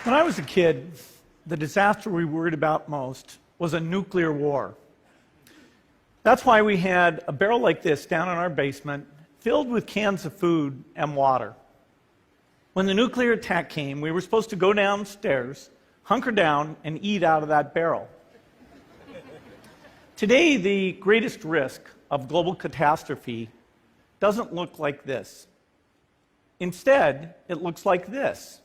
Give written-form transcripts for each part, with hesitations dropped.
When I was a kid, the disaster we worried about most was a nuclear war. That's why we had a barrel like this down in our basement filled with cans of food and water. When the nuclear attack came, we were supposed to go downstairs, hunker down, and eat out of that barrel. Today, the greatest risk of global catastrophe doesn't look like this. Instead, it looks like this.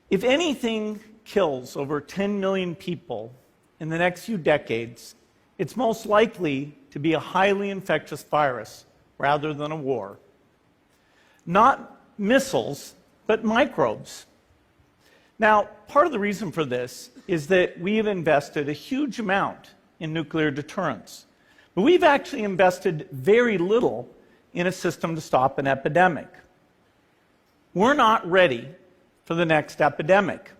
If anything kills over 10 million people in the next few decades, it's most likely to be a highly infectious virus rather than a war. Not missiles, but microbes. Now, part of the reason for this is that we have invested a huge amount in nuclear deterrence, but we've actually invested very little in a system to stop an epidemic. We're not ready for the next epidemic.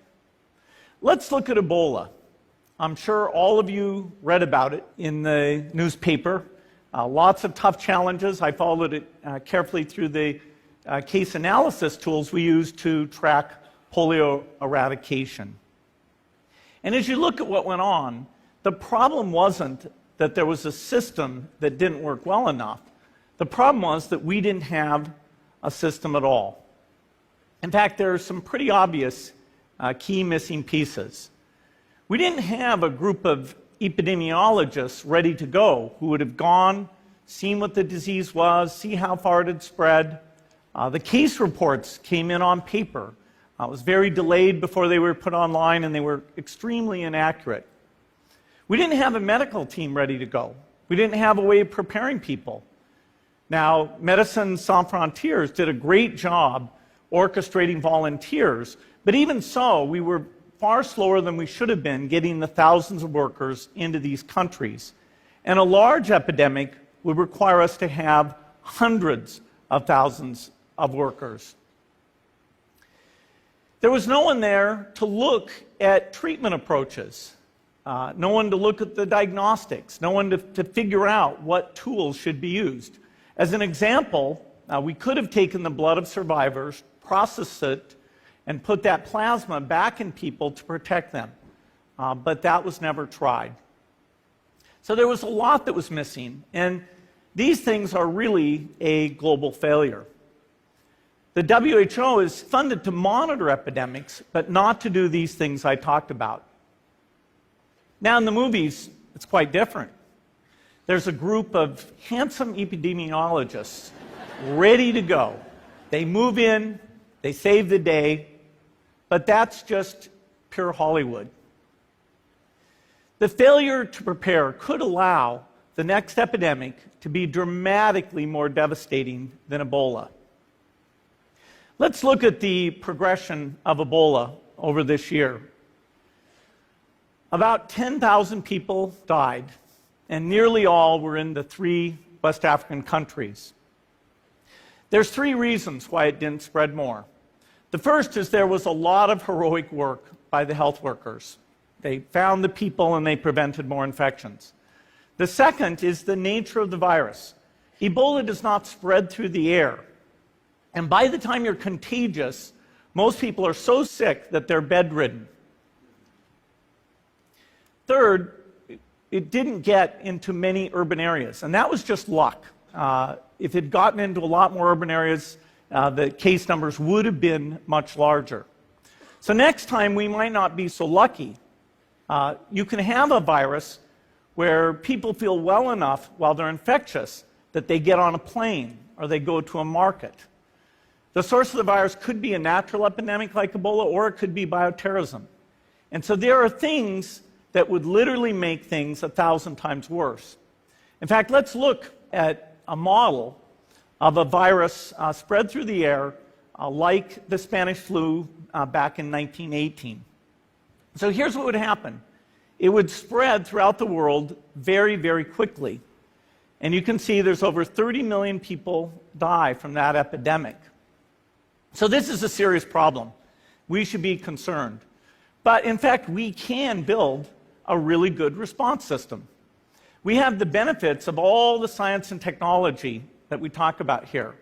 Let's look at Ebola. I'm sure all of you read about it in the newspaper. Lots of tough challenges. I followed it carefully through the case analysis tools we use to track polio eradication. And as you look at what went on, the problem wasn't that there was a system that didn't work well enough. The problem was that we didn't have a system at all. In fact, there are some pretty obvious key missing pieces. We didn't have a group of epidemiologists ready to go who would have gone, seen what the disease was, see how far it had spread. The case reports came in on paper. It was very delayed before they were put online, and they were extremely inaccurate. We didn't have a medical team ready to go. We didn't have a way of preparing people. Now, Médecins Sans Frontières did a great job orchestrating volunteers, but even so, we were far slower than we should have been getting the thousands of workers into these countries. And a large epidemic would require us to have hundreds of thousands of workers. There was no one there to look at treatment approaches, no one to look at the diagnostics, no one to figure out what tools should be used. As an example, we could have taken the blood of survivors, processed it, and put that plasma back in people to protect them. But that was never tried. So there was a lot that was missing, and these things are really a global failure. The WHO is funded to monitor epidemics, but not to do these things I talked about. Now in the movies, it's quite different. There's a group of handsome epidemiologists ready to go. They move in, they save the day, but that's just pure Hollywood. The failure to prepare could allow the next epidemic to be dramatically more devastating than Ebola. Let's look at the progression of Ebola over this year. About 10,000 people died, and nearly all were in the 3 West African countries. There's 3 reasons why it didn't spread more. The first is there was a lot of heroic work by the health workers. They found the people and they prevented more infections. The second is the nature of the virus. Ebola does not spread through the air. And by the time you're contagious, most people are so sick that they're bedridden. Third, it didn't get into many urban areas, and that was just luck. If it had gotten into a lot more urban areas, the case numbers would have been much larger. So next time, we might not be so lucky. You can have a virus where people feel well enough while they're infectious that they get on a plane or they go to a market. The source of the virus could be a natural epidemic like Ebola, or it could be bioterrorism. And so there are things that would literally make things 1,000 times worse. In fact, let's look at a model of a virus spread through the air like the Spanish flu back in 1918. So here's what would happen. It would spread throughout the world very, very quickly. And you can see there's over 30 million people die from that epidemic. So this is a serious problem. We should be concerned. But in fact, we can build a really good response system. We have the benefits of all the science and technology that we talk about here.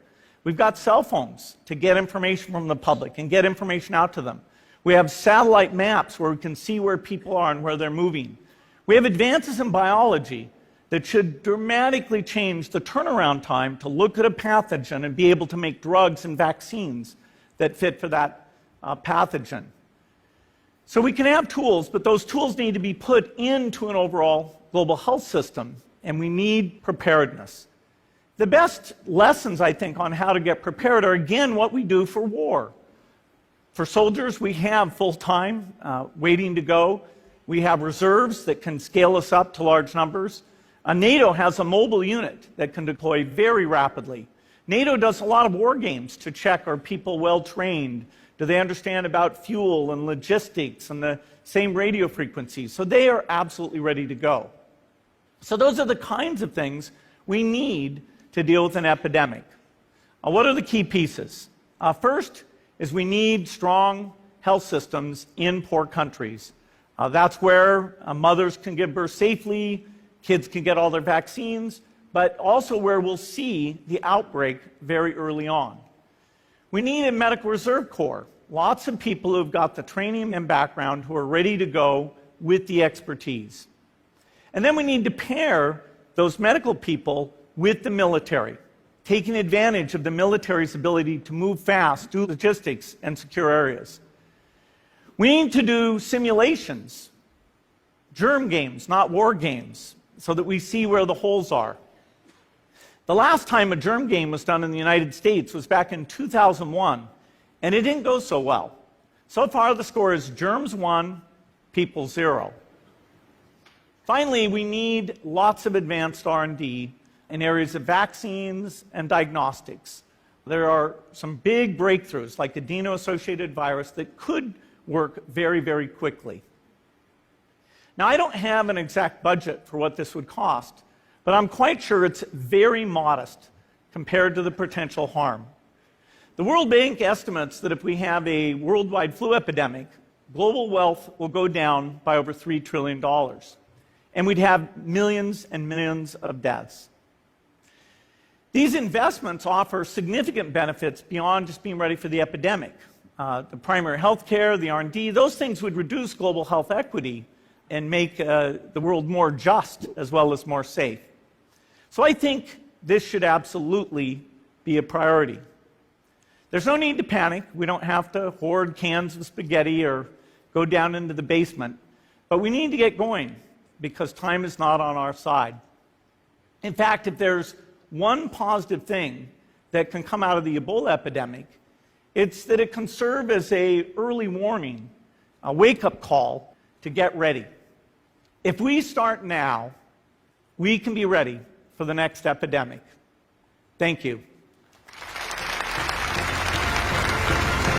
We've got cell phones to get information from the public and get information out to them. We have satellite maps where we can see where people are and where they're moving. We have advances in biology that should dramatically change the turnaround time to look at a pathogen and be able to make drugs and vaccines that fit for that pathogen. So we can have tools, but those tools need to be put into an overall global health system, and we need preparedness. The best lessons, I think, on how to get prepared are, again, what we do for war. For soldiers, we have full-time waiting to go. We have reserves that can scale us up to large numbers. NATO has a mobile unit that can deploy very rapidly. NATO does a lot of war games to check, are people well-trained? Do they understand about fuel and logistics and the same radio frequencies? So they are absolutely ready to go. So those are the kinds of things we need to deal with an epidemic. What are the key pieces? First is we need strong health systems in poor countries. That's where mothers can give birth safely, kids can get all their vaccines, but also where we'll see the outbreak very early on. We need a medical reserve corps, lots of people who've got the training and background who are ready to go with the expertise. And then we need to pair those medical people with the military, taking advantage of the military's ability to move fast, do logistics, and secure areas. We need to do simulations, germ games, not war games, so that we see where the holes are. The last time a germ game was done in the United States was back in 2001, and it didn't go so well. So far, the score is germs 1, people 0. Finally, we need lots of advanced R&D in areas of vaccines and diagnostics. There are some big breakthroughs, like adeno-associated virus, that could work very, very quickly. Now, I don't have an exact budget for what this would cost, but I'm quite sure it's very modest compared to the potential harm. The World Bank estimates that if we have a worldwide flu epidemic, global wealth will go down by over $3 trillion, and we'd have millions and millions of deaths. These investments offer significant benefits beyond just being ready for the epidemic. The primary health care, the R&D, those things would reduce global health equity and make the world more just as well as more safe. So I think this should absolutely be a priority. There's no need to panic. We don't have to hoard cans of spaghetti or go down into the basement. But we need to get going because time is not on our side. In fact, if there's one positive thing that can come out of the Ebola epidemic, it's that it can serve as an early warning, a wake-up call to get ready. If we start now, we can be ready for the next epidemic. Thank you.